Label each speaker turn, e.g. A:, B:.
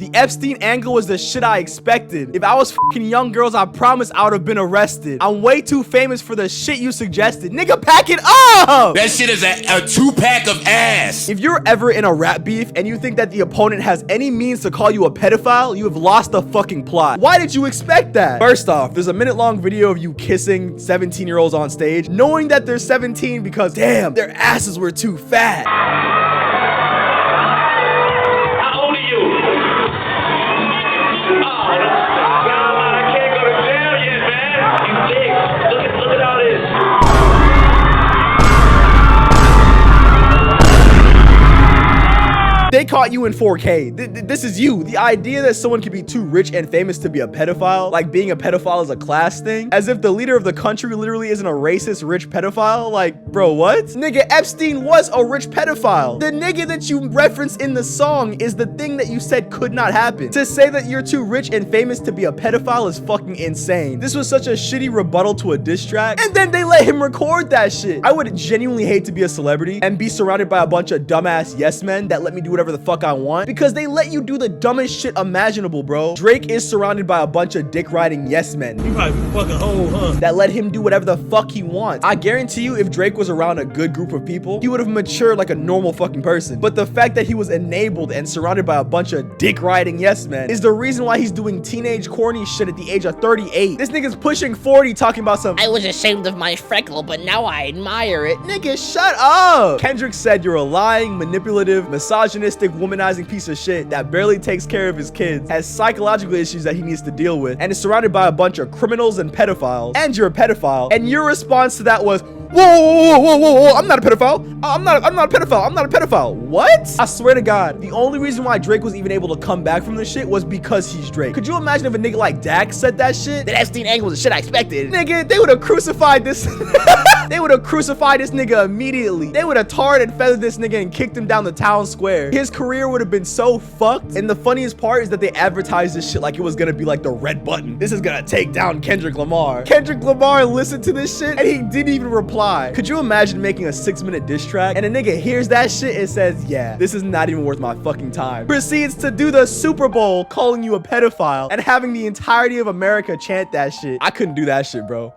A: The Epstein angle was the shit I expected. If I was fucking young girls, I promise I would have been arrested. I'm way too famous for the shit you suggested. Nigga, pack it up!
B: That shit is a two-pack of ass.
A: If you're ever in a rap beef and you think that the opponent has any means to call you a pedophile, you have lost the fucking plot. Why did you expect that? First off, there's a minute-long video of you kissing 17-year-olds on stage, knowing that they're 17 because, damn, their asses were too fat.
C: How old are you? Oh, I can't go to jail yet, man. You dick. Look at all this.
A: They caught you in 4K. This is you. The idea that someone could be too rich and famous to be a pedophile, like being a pedophile is a class thing, as if the leader of the country literally isn't a racist rich pedophile. Like, bro, what? Nigga, Epstein was a rich pedophile. The nigga that you reference in the song is the thing that you said could not happen. To say that you're too rich and famous to be a pedophile is fucking insane. This was such a shitty rebuttal to a diss track, and then they let him record that shit. I would genuinely hate to be a celebrity and be surrounded by a bunch of dumbass yes men that let me do whatever the fuck I want, because they let you do the dumbest shit imaginable, bro. Drake is surrounded by a bunch of dick riding yes men.
D: You probably fucking old, huh?
A: That let him do whatever the fuck he wants. I guarantee you, if Drake was around a good group of people, he would have matured like a normal fucking person. But the fact that he was enabled and surrounded by a bunch of dick riding yes men is the reason why he's doing teenage corny shit at the age of 38. This nigga's pushing 40 talking about some,
E: I was ashamed of my freckle, but now I admire it.
A: nigga, shut up. Kendrick said you're a lying, manipulative, misogynistic, womanizing piece of shit that barely takes care of his kids, has psychological issues that he needs to deal with, and is surrounded by a bunch of criminals and pedophiles, and you're a pedophile. And your response to that was, whoa, I'm not a pedophile. I'm not a pedophile. What? I swear to God, the only reason why Drake was even able to come back from this shit was because he's Drake. Could you imagine if a nigga like Dak said that shit?
E: That Epstein angle was the shit I expected.
A: Nigga, they would have crucified this. They would have crucified this nigga immediately. They would have tarred and feathered this nigga and kicked him down the town square. His career would have been so fucked. And the funniest part is that they advertised this shit like it was gonna be like the red button. This is gonna take down Kendrick Lamar. Kendrick Lamar listened to this shit and he didn't even reply. Could you imagine making a 6-minute diss track and a nigga hears that shit and says, yeah, this is not even worth my fucking time. Proceeds to do the Super Bowl calling you a pedophile and having the entirety of America chant that shit. I couldn't do that shit, bro.